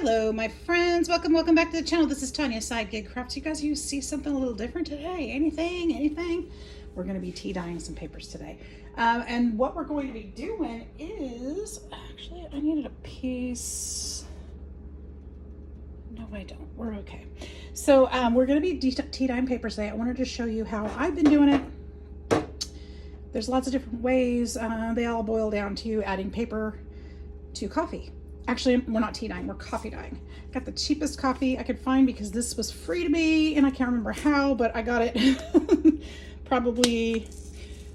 Hello, my friends. Welcome back to the channel. This is Tanya, Sidegigcrafts. You guys, you see something a little different today? Anything? We're going to be tea dyeing some papers today. And what we're going to be doing is, actually, I needed a piece. No, I don't. We're okay. So we're going to be tea dyeing papers today. I wanted to show you how I've been doing it. There's lots of different ways. They all boil down to adding paper to coffee. Actually, we're not tea dyeing, we're coffee dyeing. Got the cheapest coffee I could find because this was free to me and I can't remember how, but I got it probably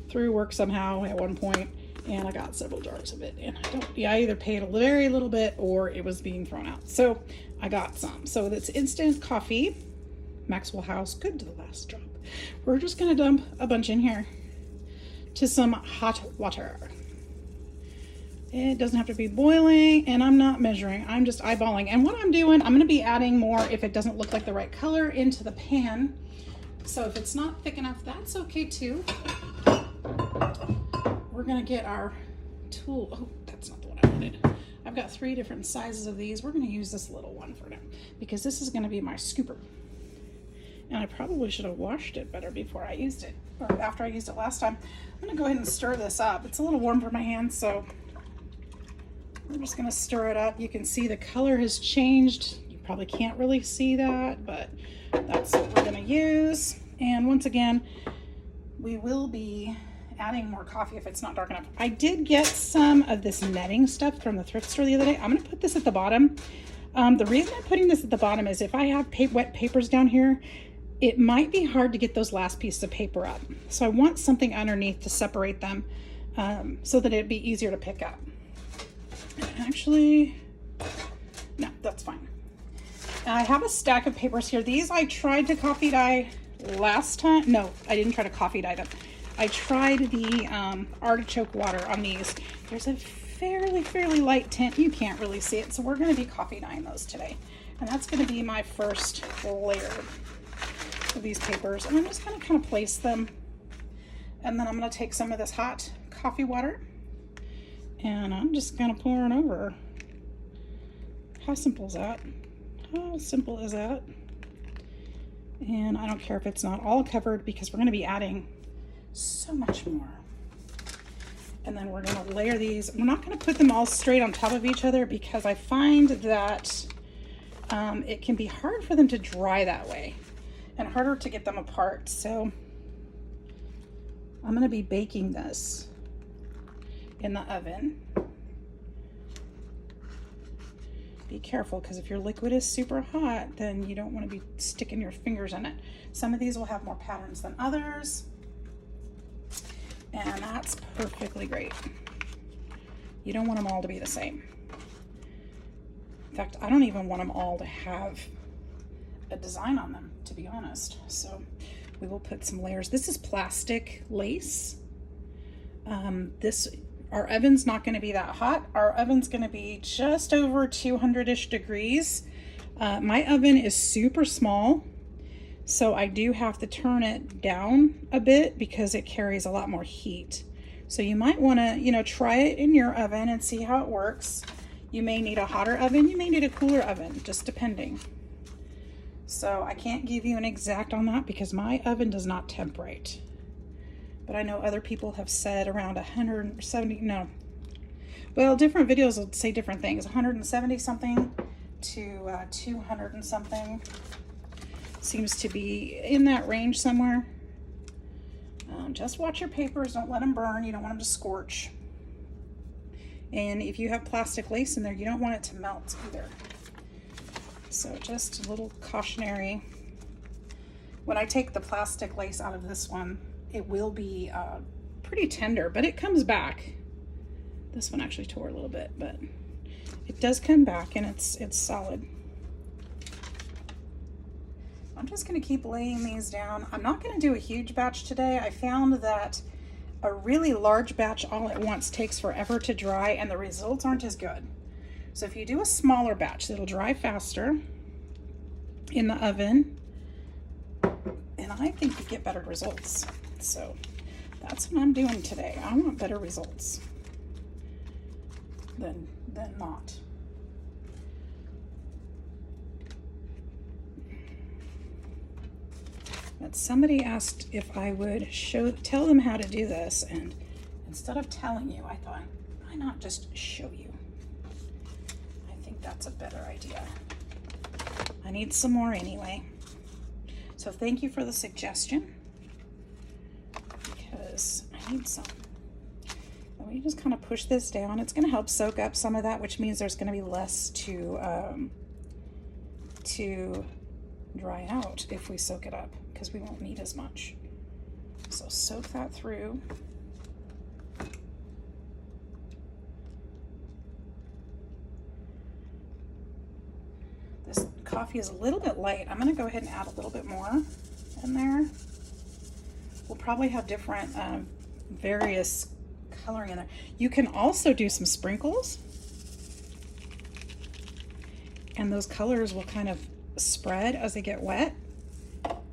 through work somehow at one point, and I got several jars of it. And I either paid a very little bit or it was being thrown out. So I got some. So it's instant coffee, Maxwell House, good to the last drop. We're just gonna dump a bunch in here to some hot water. It doesn't have to be boiling, and I'm not measuring, I'm just eyeballing. And what I'm doing, I'm gonna be adding more if it doesn't look like the right color into the pan. So if it's not thick enough, that's okay too. We're gonna get our tool. Oh, that's not the one I wanted. I've got 3 different sizes of these. We're gonna use this little one for now because this is gonna be my scooper. And I probably should have washed it better before I used it, or after I used it last time. I'm gonna go ahead and stir this up. It's a little warm for my hands, so we're just gonna stir it up. You can see the color has changed. You probably can't really see that, but that's what we're gonna use. And once again, we will be adding more coffee if it's not dark enough. I did get some of this netting stuff from the thrift store the other day. I'm gonna put this at the bottom. The reason I'm putting this at the bottom is if I have wet papers down here, it might be hard to get those last pieces of paper up. So I want something underneath to separate them so that it'd be easier to pick up. Actually, no, that's fine. I have a stack of papers here. These I tried to coffee dye last time. No, I didn't try to coffee dye them. I tried the artichoke water on these. There's a fairly light tint. You can't really see it, so we're going to be coffee dyeing those today. And that's going to be my first layer of these papers. And I'm just going to kind of place them. And then I'm going to take some of this hot coffee water and I'm just gonna pour it over. How simple is that? How simple is that? And I don't care if it's not all covered because we're gonna be adding so much more. And then we're gonna layer these. We're not gonna put them all straight on top of each other because I find that it can be hard for them to dry that way and harder to get them apart. So I'm gonna be baking this in the oven. Be careful because if your liquid is super hot, then you don't want to be sticking your fingers in it. Some of these will have more patterns than others, and that's perfectly great. You don't want them all to be the same. In fact, I don't even want them all to have a design on them, to be honest. So we will put some layers. This is plastic lace. Our oven's not going to be that hot. Our oven's going to be just over 200-ish degrees. My oven is super small, so I do have to turn it down a bit because it carries a lot more heat. So you might want to, try it in your oven and see how it works. You may need a hotter oven, you may need a cooler oven, just depending. So I can't give you an exact on that because my oven does not temp right. But I know other people have said around 170, no. Well, different videos will say different things. 170 something to 200 and something. Seems to be in that range somewhere. Just watch your papers, don't let them burn. You don't want them to scorch. And if you have plastic lace in there, you don't want it to melt either. So just a little cautionary. When I take the plastic lace out of this one, it will be pretty tender, but it comes back. This one actually tore a little bit, but it does come back and it's solid. I'm just gonna keep laying these down. I'm not gonna do a huge batch today. I found that a really large batch all at once takes forever to dry and the results aren't as good. So if you do a smaller batch, it'll dry faster in the oven, and I think you get better results. So that's what I'm doing today. I want better results than not. But somebody asked if I would tell them how to do this, and instead of telling you, I thought, why not just show you? I think that's a better idea. I need some more anyway. So thank you for the suggestion, because I need some. And we just kind of push this down. It's going to help soak up some of that, which means there's going to be less to dry out if we soak it up, because we won't need as much. So soak that through. This coffee is a little bit light. I'm going to go ahead and add a little bit more in there. We'll probably have different various coloring in there. You can also do some sprinkles, and those colors will kind of spread as they get wet.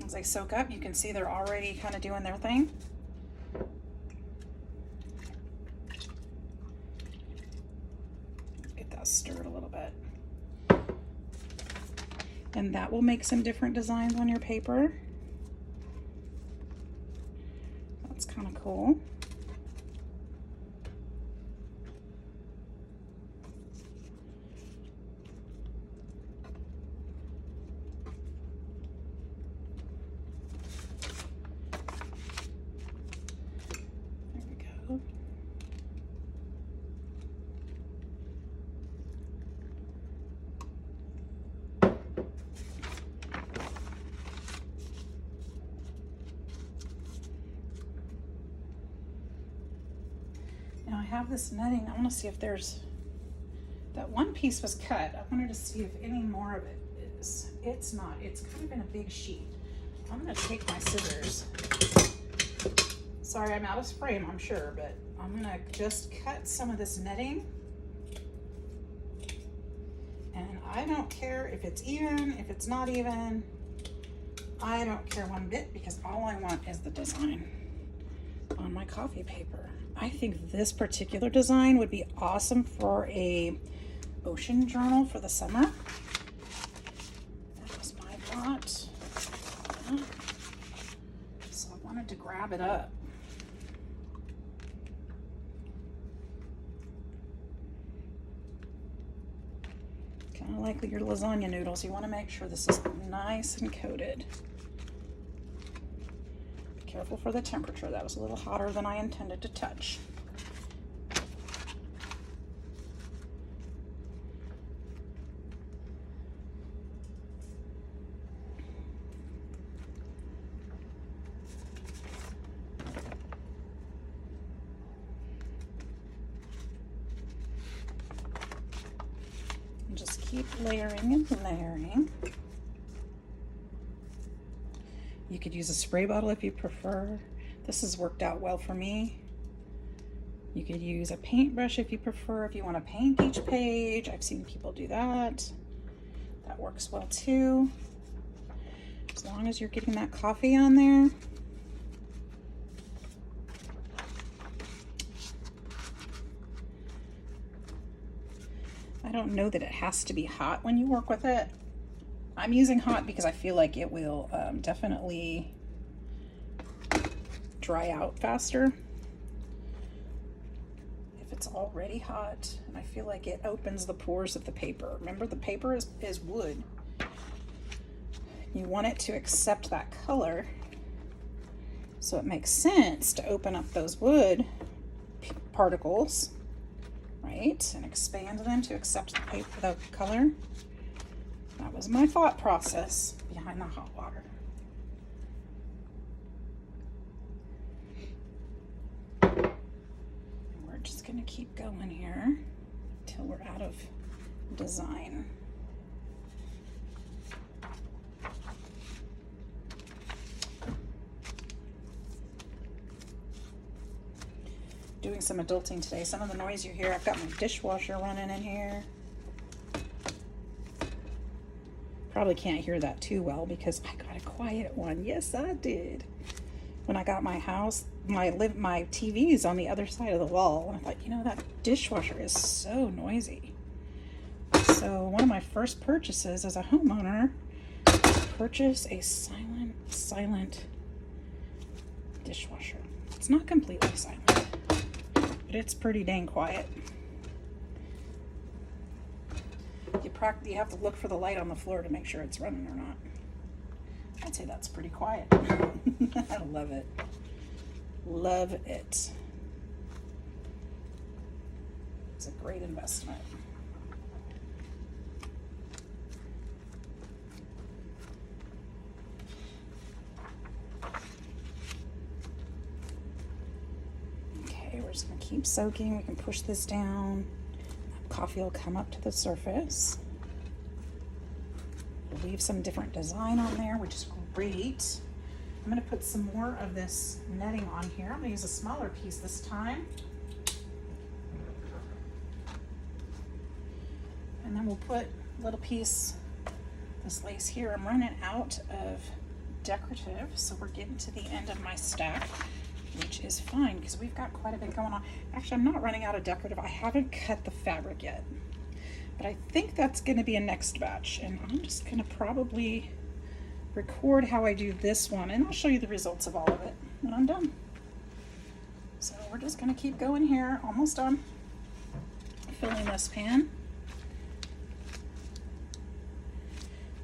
As they soak up, you can see they're already kind of doing their thing. Get that stirred a little bit. And that will make some different designs on your paper. That's kind of cool. There we go. Now I have this netting. I want to see if there's, that one piece was cut. I wanted to see if any more of it is. It's not. It's kind of in a big sheet. I'm going to take my scissors. Sorry, I'm out of frame, I'm sure, but I'm going to just cut some of this netting. And I don't care if it's even, if it's not even. I don't care one bit, because all I want is the design on my coffee paper. I think this particular design would be awesome for a ocean journal for the summer. That was my thought. So I wanted to grab it up. Kind of like your lasagna noodles. You want to make sure this is nice and coated. Careful for the temperature. That was a little hotter than I intended to touch. And just keep layering and layering. You could use a spray bottle if you prefer. This has worked out well for me. You could use a paintbrush if you prefer, if you want to paint each page. I've seen people do that. That works well too. As long as you're getting that coffee on there. I don't know that it has to be hot when you work with it. I'm using hot because I feel like it will definitely dry out faster if it's already hot, and I feel like it opens the pores of the paper. Remember, the paper is wood. You want it to accept that color, so it makes sense to open up those wood particles, right, and expand them to accept the paper, the color. That was my thought process behind the hot water. And we're just going to keep going here until we're out of design. Doing some adulting today. Some of the noise you hear, I've got my dishwasher running in here. Probably can't hear that too well because I got a quiet one. Yes, I did. When I got my house, my TV's on the other side of the wall. And I thought, you know, that dishwasher is so noisy. So one of my first purchases as a homeowner, purchase a silent silent dishwasher. It's not completely silent, but it's pretty dang quiet. You have to look for the light on the floor to make sure it's running or not. I'd say that's pretty quiet. I love it. Love it. It's a great investment. Okay, we're just gonna keep soaking. We can push this down. Coffee will come up to the surface. We'll leave some different design on there, which is great. I'm gonna put some more of this netting on here. I'm gonna use a smaller piece this time. And then we'll put a little piece, this lace here. I'm running out of decorative, so we're getting to the end of my stack, which is fine because we've got quite a bit going on. Actually, I'm not running out of decorative. I haven't cut the fabric yet, but I think that's gonna be a next batch, and I'm just gonna probably record how I do this one, and I'll show you the results of all of it when I'm done. So we're just gonna keep going here, almost done filling this pan.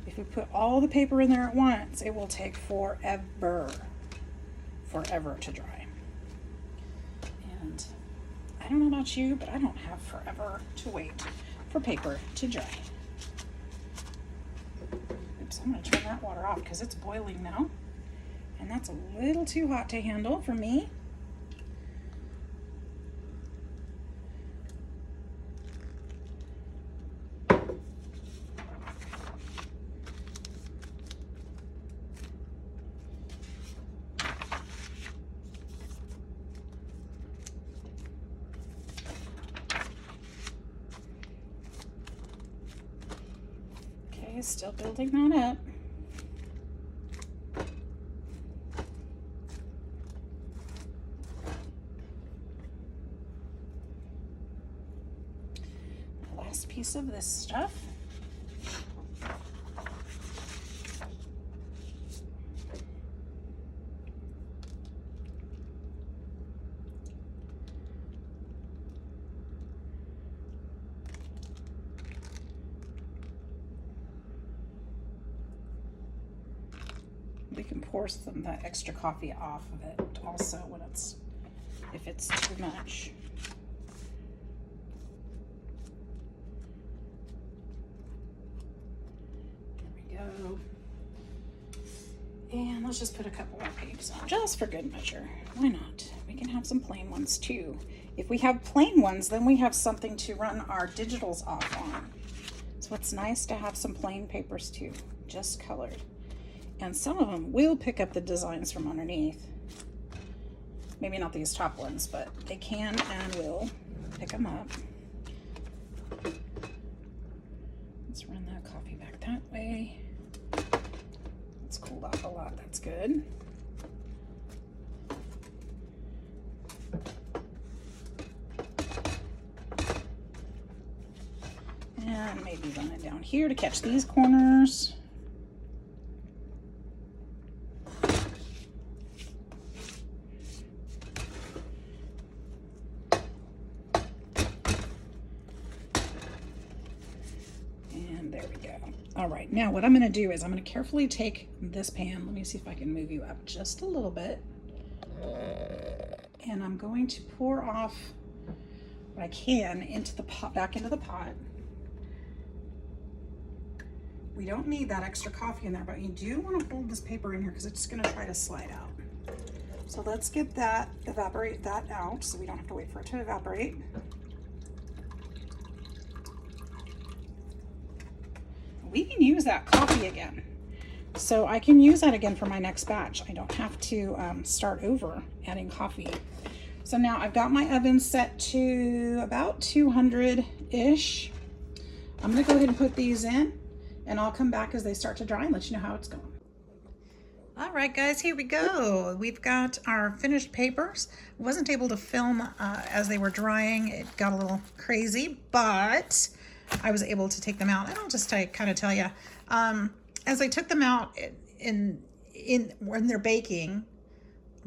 If we put all the paper in there at once, it will take forever to dry. And I don't know about you, but I don't have forever to wait for paper to dry. Oops, I'm gonna turn that water off because it's boiling now. And that's a little too hot to handle for me. Still building that up. The last piece of this stuff. We can pour some of that extra coffee off of it also when if it's too much. There we go. And let's just put a couple more pages on just for good measure. Why not? We can have some plain ones too. If we have plain ones, then we have something to run our digitals off on. So it's nice to have some plain papers too, just colored. And some of them will pick up the designs from underneath. Maybe not these top ones, but they can and will pick them up. Let's run that coffee back that way. It's cooled off a lot, that's good. And maybe run it down here to catch these corners. All right, now what I'm gonna do is I'm gonna carefully take this pan. Let me see if I can move you up just a little bit. And I'm going to pour off what I can into the pot, back into the pot. We don't need that extra coffee in there, but you do want to hold this paper in here because it's gonna try to slide out. So let's get that, evaporate that out so we don't have to wait for it to evaporate. We can use that coffee again. So I can use that again for my next batch. I don't have to start over adding coffee. So now I've got my oven set to about 200-ish. I'm gonna go ahead and put these in and I'll come back as they start to dry and let you know how it's going. All right, guys, here we go. We've got our finished papers. I wasn't able to film as they were drying. It got a little crazy, but I was able to take them out. And I'll just kind of tell you, as I took them out, when they're baking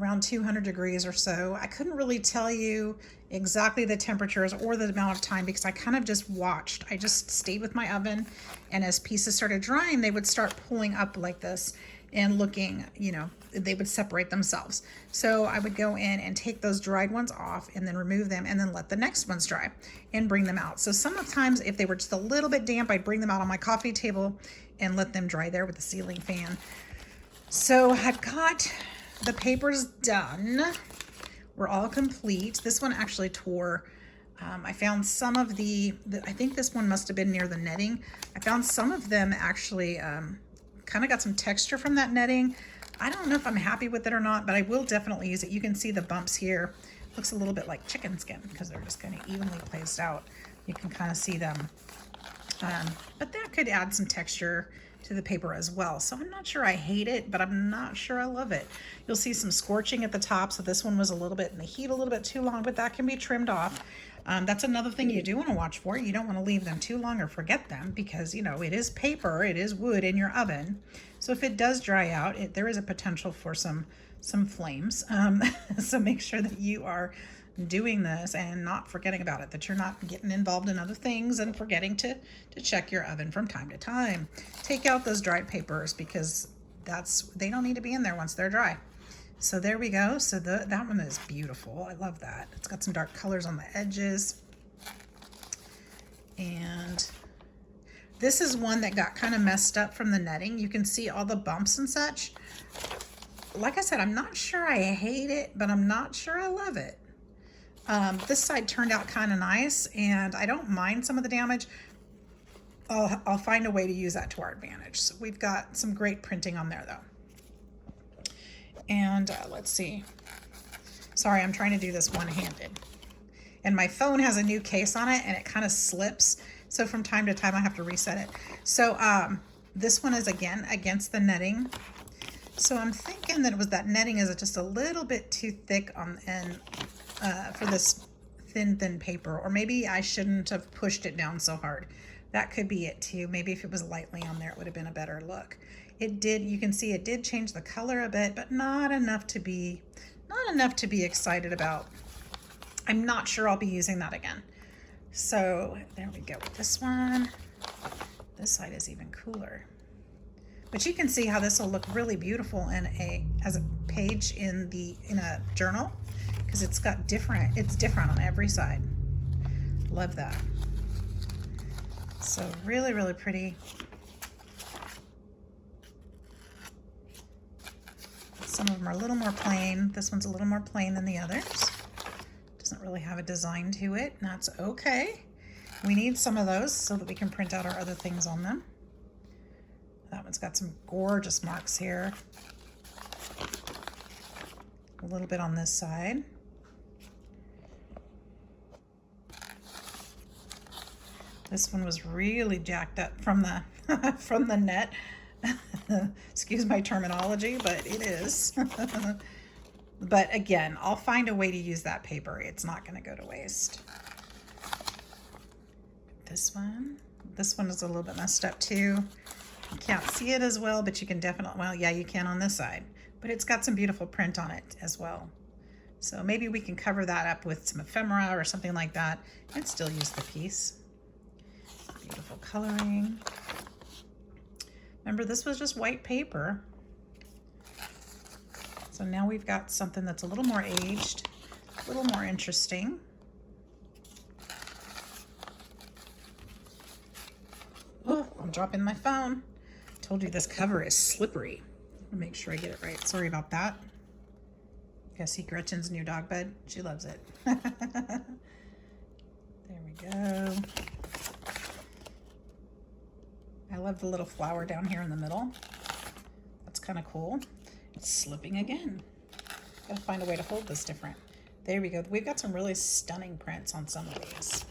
around 200 degrees or so. I couldn't really tell you exactly the temperatures or the amount of time because I kind of just watched. I just stayed with my oven, and as pieces started drying, they would start pulling up like this and looking, you know, they would separate themselves. So I would go in and take those dried ones off and then remove them and then let the next ones dry and bring them out. So sometimes if they were just a little bit damp, I'd bring them out on my coffee table and let them dry there with the ceiling fan. So I've got the papers done. We're all complete. This one actually tore. I found some of I think this one must have been near the netting. I found some of them actually kind of got some texture from that netting. I don't know if I'm happy with it or not, but I will definitely use it. You can see the bumps here. Looks a little bit like chicken skin because they're just kind of evenly placed out. You can kind of see them. But that could add some texture to the paper as well. So I'm not sure I hate it, but I'm not sure I love it. You'll see some scorching at the top. So this one was a little bit in the heat a little bit too long, but that can be trimmed off. That's another thing you do want to watch for. You don't want to leave them too long or forget them because, you know, it is paper, it is wood in your oven. So if it does dry out, there is a potential for some flames. So make sure that you are doing this and not forgetting about it, that you're not getting involved in other things and forgetting to check your oven from time to time. Take out those dried papers because they don't need to be in there once they're dry. So there we go. So that one is beautiful. I love that. It's got some dark colors on the edges. And this is one that got kind of messed up from the netting. You can see all the bumps and such. Like I said, I'm not sure I hate it, but I'm not sure I love it. This side turned out kind of nice, and I don't mind some of the damage. I'll find a way to use that to our advantage. So we've got some great printing on there, though. And let's see. Sorry, I'm trying to do this one-handed. And my phone has a new case on it, and it kind of slips. So from time to time, I have to reset it. So this one is, again, against the netting. So I'm thinking that it was that netting is just a little bit too thick on and for this thin paper. Or maybe I shouldn't have pushed it down so hard. That could be it too. Maybe if it was lightly on there, it would have been a better look. It did, you can see it did change the color a bit, but not enough to be excited about. I'm not sure I'll be using that again. So there we go with this one. This side is even cooler. But you can see how this will look really beautiful as a page in a journal, because it's different on every side. Love that. So really, really pretty. Some of them are a little more plain. This one's a little more plain than the others. Doesn't really have a design to it, and that's okay. We need some of those so that we can print out our other things on them. That one's got some gorgeous marks here. A little bit on this side. This one was really jacked up from the from the net. Excuse my terminology, but it is. But again, I'll find a way to use that paper. It's not going to go to waste. This one is a little bit messed up too. You can't see it as well, but you can definitely, well, yeah, you can on this side, but it's got some beautiful print on it as well. So maybe we can cover that up with some ephemera or something like that and still use the piece. Beautiful coloring. Remember, this was just white paper. So now we've got something that's a little more aged, a little more interesting. Oh, I'm dropping my phone. Told you this cover is slippery. I'll make sure I get it right. Sorry about that. You guys see Gretchen's new dog bed? She loves it. There we go. I love the little flower down here in the middle. That's kind of cool. It's slipping again. Gotta find a way to hold this different. There we go. We've got some really stunning prints on some of these.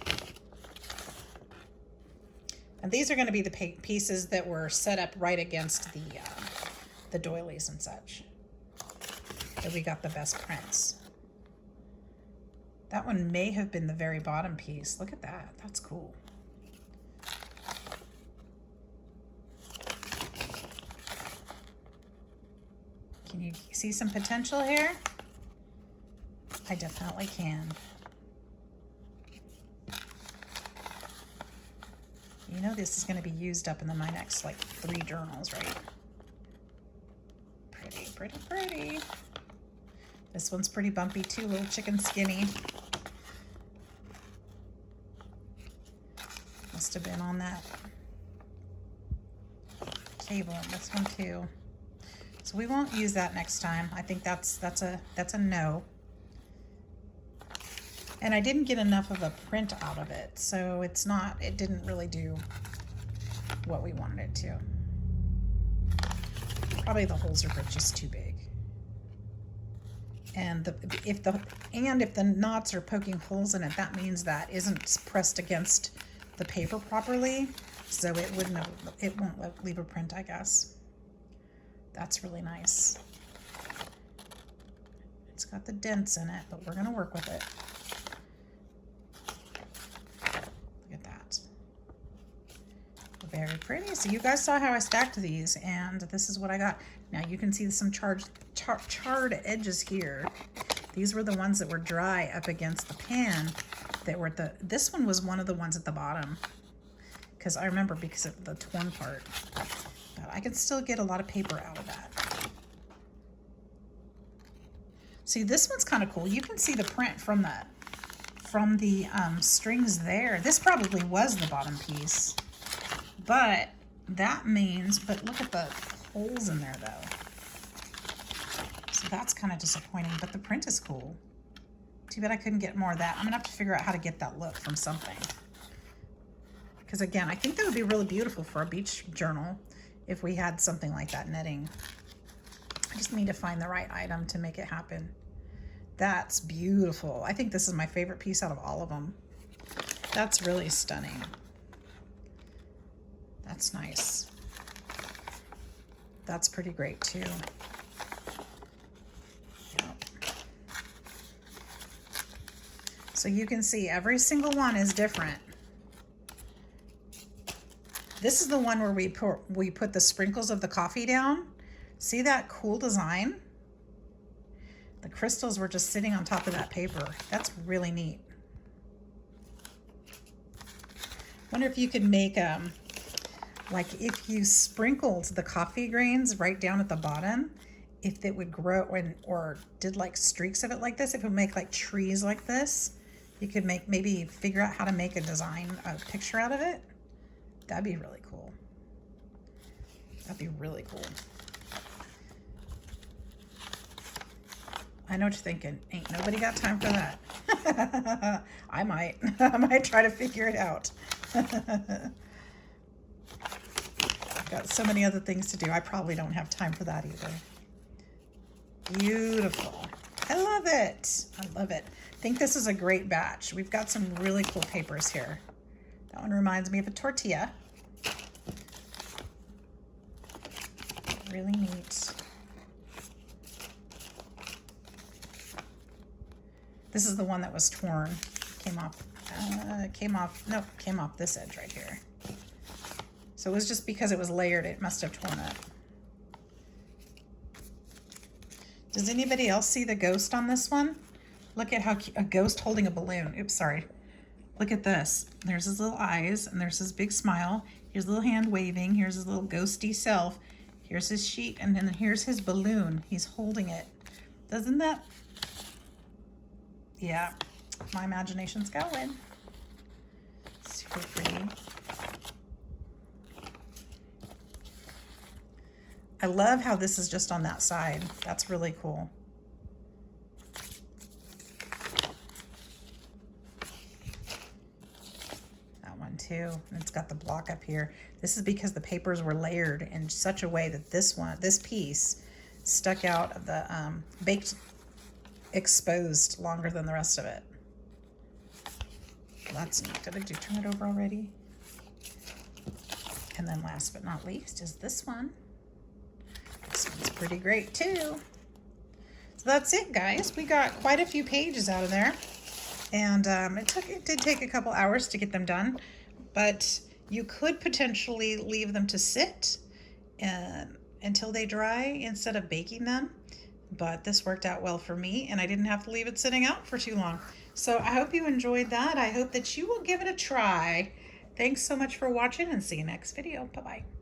And these are going to be the pieces that were set up right against the doilies and such. That we got the best prints. That one may have been the very bottom piece. Look at that. That's cool. Can you see some potential here? I definitely can. You know this is going to be used up in my next like 3 journals, right? Pretty, pretty, pretty. This one's pretty bumpy too, little chicken skinny. Must have been on that table. This one too. So we won't use that next time. I think that's a no. And I didn't get enough of a print out of it, so it didn't really do what we wanted it to. Probably the holes are just too big. And if the knots are poking holes in it, that means that isn't pressed against the paper properly, so it won't leave a print, I guess. That's really nice. It's got the dents in it, but we're gonna work with it. Very pretty. So you guys saw how I stacked these, and this is what I got. Now you can see some charred edges here. These were the ones that were dry up against the pan that were this one was one of the ones at the bottom, because I remember because of the torn part. But I can still get a lot of paper out of that. See, this one's kind of cool. You can see the print from the strings there. This probably was the bottom piece. But that means, but look at the holes in there though. So that's kind of disappointing, but the print is cool. Too bad I couldn't get more of that. I'm gonna have to figure out how to get that look from something. Because again, I think that would be really beautiful for a beach journal if we had something like that netting. I just need to find the right item to make it happen. That's beautiful. I think this is my favorite piece out of all of them. That's really stunning. That's nice. That's pretty great too. Yep. So you can see every single one is different. This is the one where we put the sprinkles of the coffee down. See that cool design? The crystals were just sitting on top of that paper. That's really neat. Wonder if you could make like if you sprinkled the coffee grains right down at the bottom, if it would grow or did like streaks of it like this, if it would make like trees like this, you could maybe figure out how to make a picture out of it. That'd be really cool. That'd be really cool. I know what you're thinking. Ain't nobody got time for that. I might. I might try to figure it out. Got so many other things to do. I probably don't have time for that either. Beautiful. I love it. I love it. I think this is a great batch. We've got some really cool papers here. That one reminds me of a tortilla. Really neat. This is the one that was torn. Came off this edge right here. So it was just because it was layered, it must have torn up. Does anybody else see the ghost on this one? Look at how a ghost holding a balloon. Oops, sorry. Look at this. There's his little eyes, and there's his big smile. Here's a little hand waving. Here's his little ghosty self. Here's his sheet, and then here's his balloon. He's holding it. Doesn't that? Yeah, my imagination's going. Super pretty. I love how this is just on that side. That's really cool. That one too. And it's got the block up here. This is because the papers were layered in such a way that this piece stuck out of the baked exposed longer than the rest of it. That's neat. Did I turn it over already? And then last but not least is this one. This one's pretty great too. So that's it, guys. We got quite a few pages out of there, and it did take a couple hours to get them done, but you could potentially leave them to sit until they dry instead of baking them. but this worked out well for me and I didn't have to leave it sitting out for too long. So I hope you enjoyed that. I hope that you will give it a try. Thanks so much for watching and see you next video. Bye-bye.